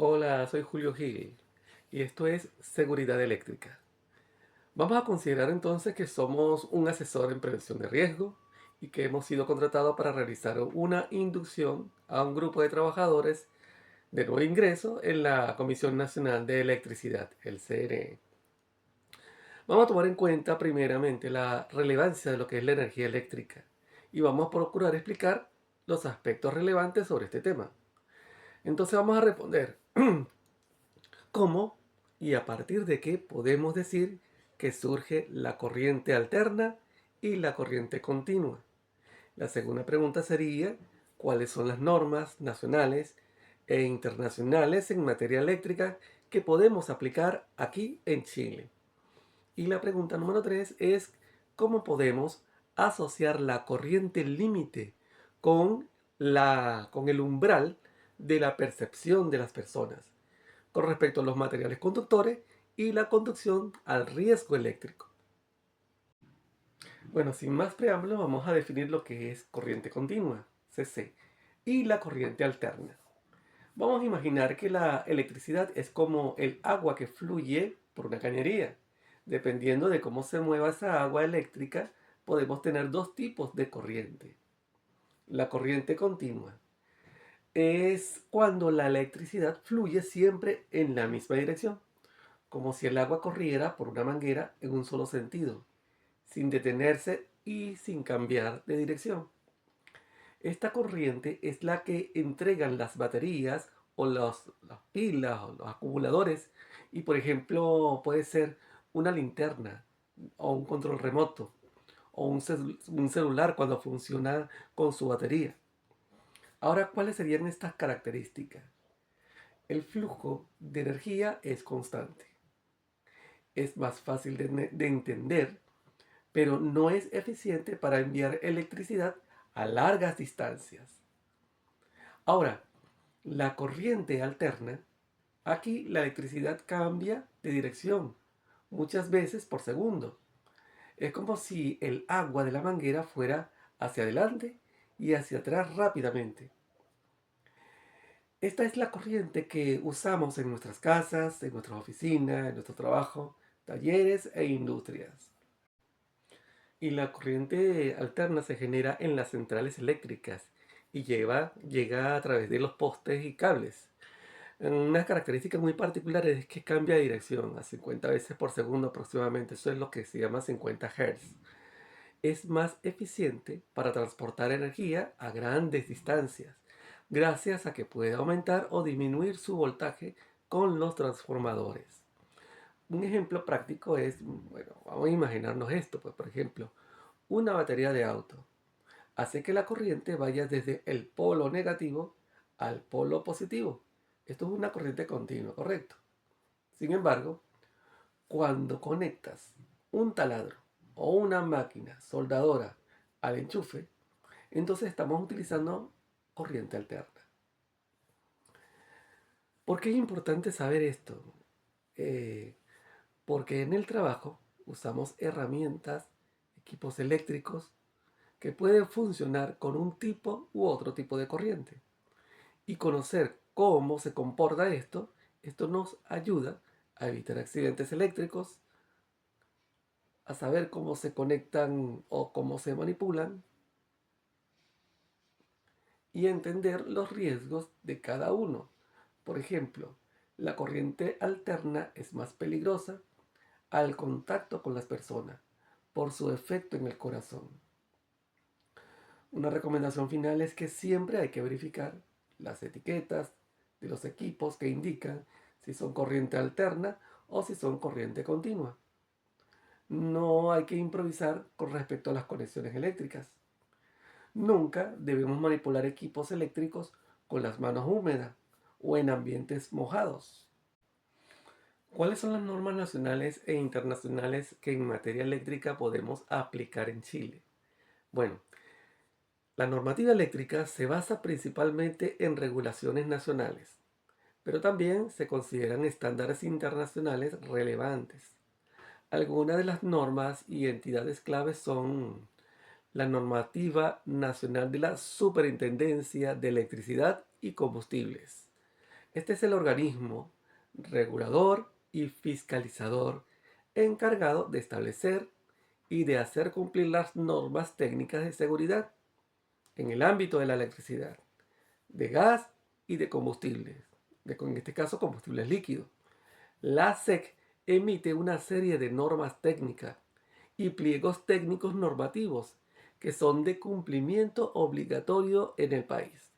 Hola, soy Julio Gil y esto es Seguridad Eléctrica. Vamos a considerar entonces que somos un asesor en prevención de riesgo y que hemos sido contratados para realizar una inducción a un grupo de trabajadores de nuevo ingreso en la Comisión Nacional de Electricidad, el CNE. Vamos a tomar en cuenta primeramente la relevancia de lo que es la energía eléctrica y vamos a procurar explicar los aspectos relevantes sobre este tema. Entonces vamos a responder cómo y a partir de qué podemos decir que surge la corriente alterna y la corriente continua. La segunda pregunta sería, ¿cuáles son las normas nacionales e internacionales en materia eléctrica que podemos aplicar aquí en Chile? Y la pregunta número 3 es, ¿cómo podemos asociar la corriente límite con, con el umbral de la percepción de las personas con respecto a los materiales conductores y la conducción al riesgo eléctrico? Bueno, sin más preámbulos, vamos a definir lo que es corriente continua, CC, y la corriente alterna. Vamos a imaginar que la electricidad es como el agua que fluye por una cañería. Dependiendo de cómo se mueva esa agua eléctrica, podemos tener dos tipos de corriente. La corriente continua es cuando la electricidad fluye siempre en la misma dirección, como si el agua corriera por una manguera en un solo sentido, sin detenerse y sin cambiar de dirección. Esta corriente es la que entregan las baterías o las pilas o los acumuladores y por ejemplo puede ser una linterna o un control remoto o un celular cuando funciona con su batería. Ahora, ¿cuáles serían estas características? El flujo de energía es constante, es más fácil de entender, pero no es eficiente para enviar electricidad a largas distancias. Ahora, la corriente alterna, aquí la electricidad cambia de dirección, muchas veces por segundo. Es como si el agua de la manguera fuera hacia adelante y hacia atrás rápidamente. Esta es la corriente que usamos en nuestras casas, en nuestras oficinas, en nuestro trabajo, talleres e industrias. Y la corriente alterna se genera en las centrales eléctricas y llega a través de los postes y cables. Una característica muy particular es que cambia de dirección a 50 veces por segundo aproximadamente. Eso es lo que se llama 50 Hz. Es más eficiente para transportar energía a grandes distancias, gracias a que puede aumentar o disminuir su voltaje con los transformadores. Un ejemplo práctico es, bueno, vamos a imaginarnos esto, pues por ejemplo, una batería de auto hace que la corriente vaya desde el polo negativo al polo positivo. Esto es una corriente continua, ¿correcto? Sin embargo, cuando conectas un taladro o una máquina soldadora al enchufe, entonces estamos utilizando corriente alterna. ¿Por qué es importante saber esto? Eh, Porque en el trabajo usamos herramientas, equipos eléctricos que pueden funcionar con un tipo u otro tipo de corriente. Y conocer cómo se comporta esto nos ayuda a evitar accidentes eléctricos, a saber cómo se conectan o cómo se manipulan y a entender los riesgos de cada uno. Por ejemplo, la corriente alterna es más peligrosa al contacto con las personas por su efecto en el corazón. Una recomendación final es que siempre hay que verificar las etiquetas de los equipos que indican si son corriente alterna o si son corriente continua. No hay que improvisar con respecto a las conexiones eléctricas. Nunca debemos manipular equipos eléctricos con las manos húmedas o en ambientes mojados. ¿Cuáles son las normas nacionales e internacionales que en materia eléctrica podemos aplicar en Chile? Bueno, la normativa eléctrica se basa principalmente en regulaciones nacionales, pero también se consideran estándares internacionales relevantes. Algunas de las normas y entidades claves son la normativa nacional de la Superintendencia de Electricidad y Combustibles, Este es el organismo regulador y fiscalizador encargado de establecer y de hacer cumplir las normas técnicas de seguridad en el ámbito de la electricidad, de gas y de combustibles, en este caso combustibles líquidos. La SEC emite una serie de normas técnicas y pliegos técnicos normativos que son de cumplimiento obligatorio en el país.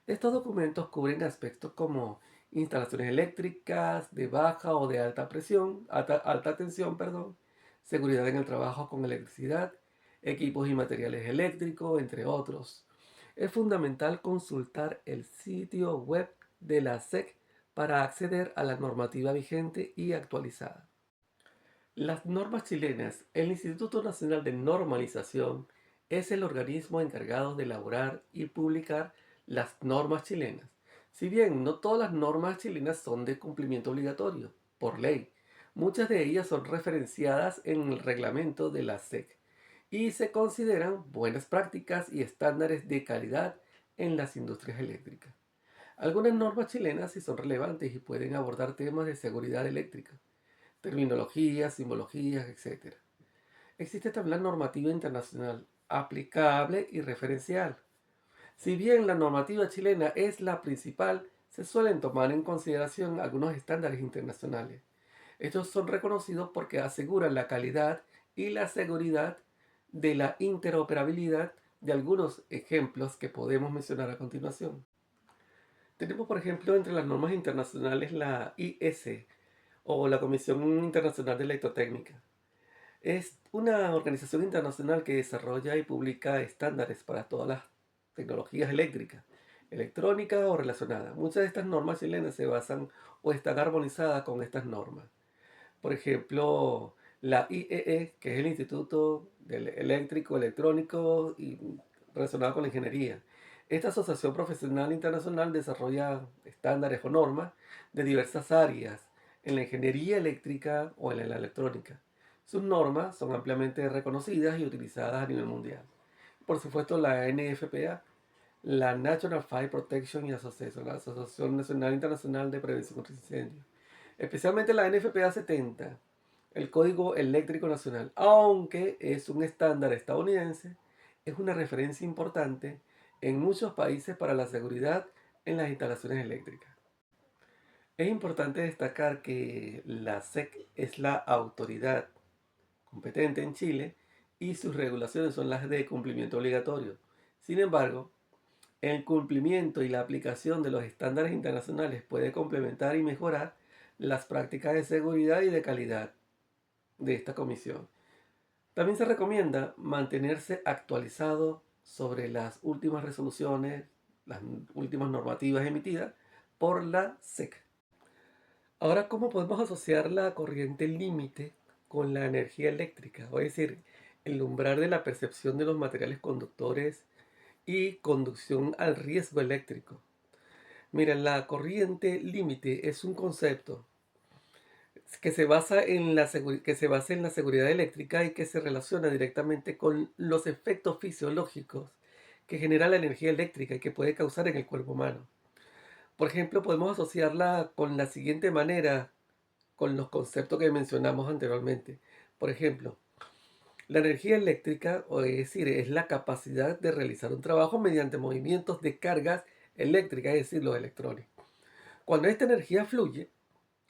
Estos documentos cubren aspectos como instalaciones eléctricas de baja o de alta presión, alta tensión, perdón, seguridad en el trabajo con electricidad, equipos y materiales eléctricos, entre otros. Es fundamental consultar el sitio web de la SEC para acceder a la normativa vigente y actualizada. Las normas chilenas. El Instituto Nacional de Normalización es el organismo encargado de elaborar y publicar las normas chilenas. Si bien no todas las normas chilenas son de cumplimiento obligatorio, por ley, muchas de ellas son referenciadas en el reglamento de la SEC y se consideran buenas prácticas y estándares de calidad en las industrias eléctricas. Algunas normas chilenas sí son relevantes y pueden abordar temas de seguridad eléctrica, terminologías, simbologías, etc. Existe también la normativa internacional aplicable y referencial. Si bien la normativa chilena es la principal, se suelen tomar en consideración algunos estándares internacionales. Estos son reconocidos porque aseguran la calidad y la seguridad de la interoperabilidad de algunos ejemplos que podemos mencionar a continuación. Tenemos, por ejemplo, entre las normas internacionales la IS o la Comisión Internacional de Electrotécnica. Es una organización internacional que desarrolla y publica estándares para todas las tecnologías eléctricas, electrónicas o relacionadas. Muchas de estas normas chilenas se basan o están armonizadas con estas normas. Por ejemplo, la IEE, que es el Instituto del Eléctrico, Electrónico y relacionado con la ingeniería. Esta asociación profesional internacional desarrolla estándares o normas de diversas áreas en la ingeniería eléctrica o en la electrónica. Sus normas son ampliamente reconocidas y utilizadas a nivel mundial. Por supuesto, la NFPA, la National Fire Protection Association, la Asociación Nacional Internacional de Prevención contra Incendios. Especialmente la NFPA 70, el Código Eléctrico Nacional, aunque es un estándar estadounidense, es una referencia importante en muchos países para la seguridad en las instalaciones eléctricas. Es importante destacar que la SEC es la autoridad competente en Chile y sus regulaciones son las de cumplimiento obligatorio. Sin embargo, el cumplimiento y la aplicación de los estándares internacionales puede complementar y mejorar las prácticas de seguridad y de calidad de esta comisión. También se recomienda mantenerse actualizado sobre las últimas resoluciones, las últimas normativas emitidas por la SEC. Ahora, ¿cómo podemos asociar la corriente límite con la energía eléctrica? Es decir, el umbral de la percepción de los materiales conductores y conducción al riesgo eléctrico. Mira, la corriente límite es un concepto que se basa en la seguridad eléctrica y que se relaciona directamente con los efectos fisiológicos que genera la energía eléctrica y que puede causar en el cuerpo humano. Por ejemplo, podemos asociarla con la siguiente manera, con los conceptos que mencionamos anteriormente. Por ejemplo, la energía eléctrica, o es decir, es la capacidad de realizar un trabajo mediante movimientos de cargas eléctricas, es decir, los electrones. Cuando esta energía fluye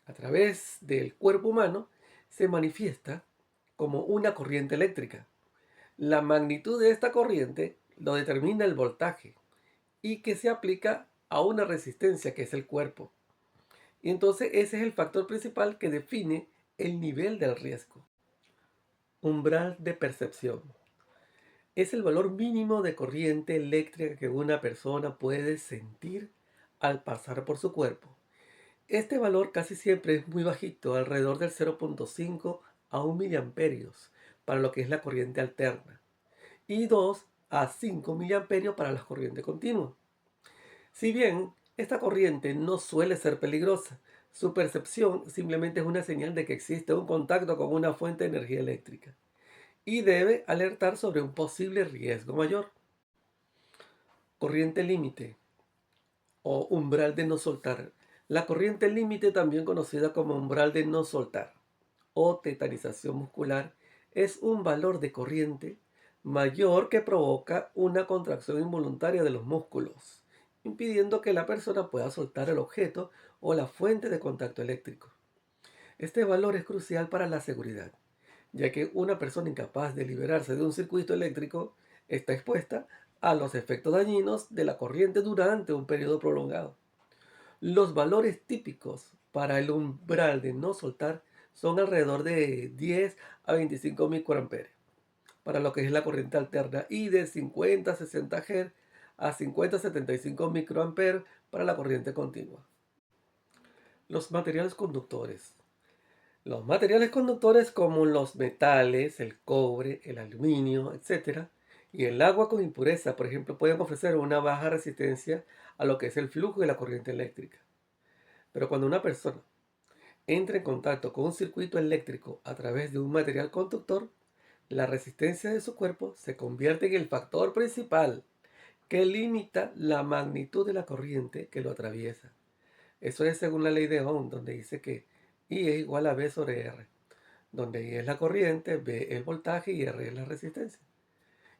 a través del cuerpo humano, se manifiesta como una corriente eléctrica. La magnitud de esta corriente lo determina el voltaje y que se aplica a una resistencia que es el cuerpo. Y entonces ese es el factor principal que define el nivel del riesgo. Umbral de percepción. Es el valor mínimo de corriente eléctrica que una persona puede sentir al pasar por su cuerpo. Este valor casi siempre es muy bajito, alrededor del 0,5 a 1 miliamperios para lo que es la corriente alterna y 2 a 5 miliamperios para la corriente continua. Si bien esta corriente no suele ser peligrosa, su percepción simplemente es una señal de que existe un contacto con una fuente de energía eléctrica y debe alertar sobre un posible riesgo mayor. Corriente límite o umbral de no soltar. La corriente límite, también conocida como umbral de no soltar o tetanización muscular, es un valor de corriente mayor que provoca una contracción involuntaria de los músculos, impidiendo que la persona pueda soltar el objeto o la fuente de contacto eléctrico. Este valor es crucial para la seguridad, ya que una persona incapaz de liberarse de un circuito eléctrico está expuesta a los efectos dañinos de la corriente durante un periodo prolongado. Los valores típicos para el umbral de no soltar son alrededor de 10 a 25 microamperes para lo que es la corriente alterna y de 50 a 60 Hz a 50 a 75 microamperes para la corriente continua. Los materiales conductores. Los materiales conductores como los metales, el cobre, el aluminio, etcétera, y el agua con impureza, por ejemplo, pueden ofrecer una baja resistencia a lo que es el flujo de la corriente eléctrica. Pero cuando una persona entra en contacto con un circuito eléctrico a través de un material conductor, la resistencia de su cuerpo se convierte en el factor principal que limita la magnitud de la corriente que lo atraviesa. Eso es según la ley de Ohm, donde dice que I es igual a V sobre R, donde I es la corriente, V el voltaje y R es la resistencia.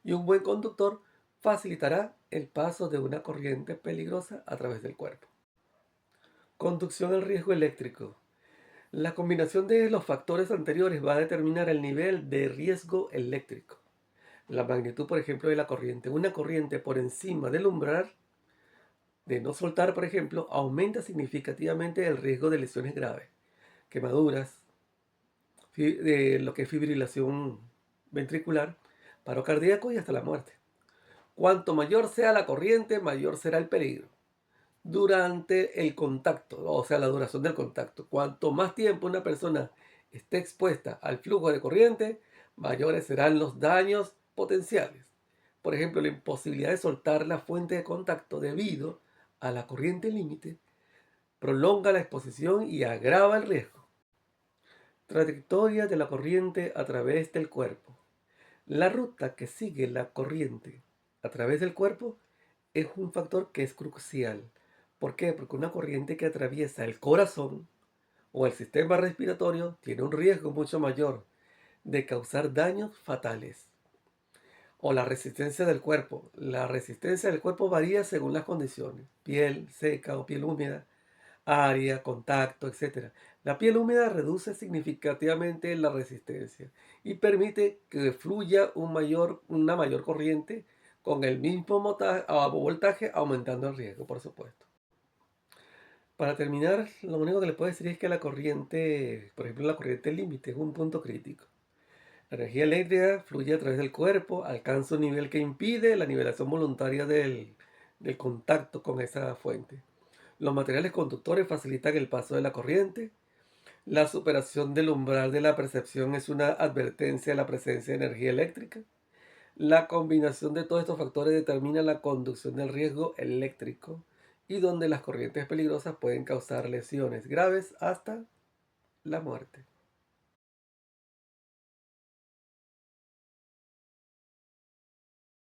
Y un buen conductor facilitará el paso de una corriente peligrosa a través del cuerpo. Conducción al riesgo eléctrico. La combinación de los factores anteriores va a determinar el nivel de riesgo eléctrico. La magnitud, por ejemplo, de la corriente. Una corriente por encima del umbral de no soltar, por ejemplo, aumenta significativamente el riesgo de lesiones graves, quemaduras, de lo que es fibrilación ventricular, paro cardíaco y hasta la muerte. Cuanto mayor sea la corriente, mayor será el peligro durante el contacto, o sea, la duración del contacto. Cuanto más tiempo una persona esté expuesta al flujo de corriente, mayores serán los daños potenciales. Por ejemplo, la imposibilidad de soltar la fuente de contacto debido a la corriente límite prolonga la exposición y agrava el riesgo. Trayectoria de la corriente a través del cuerpo. La ruta que sigue la corriente a través del cuerpo es un factor que es crucial. ¿Por qué? Porque una corriente que atraviesa el corazón o el sistema respiratorio tiene un riesgo mucho mayor de causar daños fatales. O la resistencia del cuerpo. La resistencia del cuerpo varía según las condiciones: piel seca o piel húmeda, área, contacto, etcétera. La piel húmeda reduce significativamente la resistencia y permite que fluya una mayor corriente con el mismo voltaje, aumentando el riesgo, por supuesto. Para terminar, lo único que les puedo decir es que la corriente, por ejemplo, la corriente límite es un punto crítico. La energía eléctrica fluye a través del cuerpo, alcanza un nivel que impide la nivelación voluntaria del contacto con esa fuente. Los materiales conductores facilitan el paso de la corriente. La superación del umbral de la percepción es una advertencia de la presencia de energía eléctrica. La combinación de todos estos factores determina la conducción del riesgo eléctrico y donde las corrientes peligrosas pueden causar lesiones graves hasta la muerte.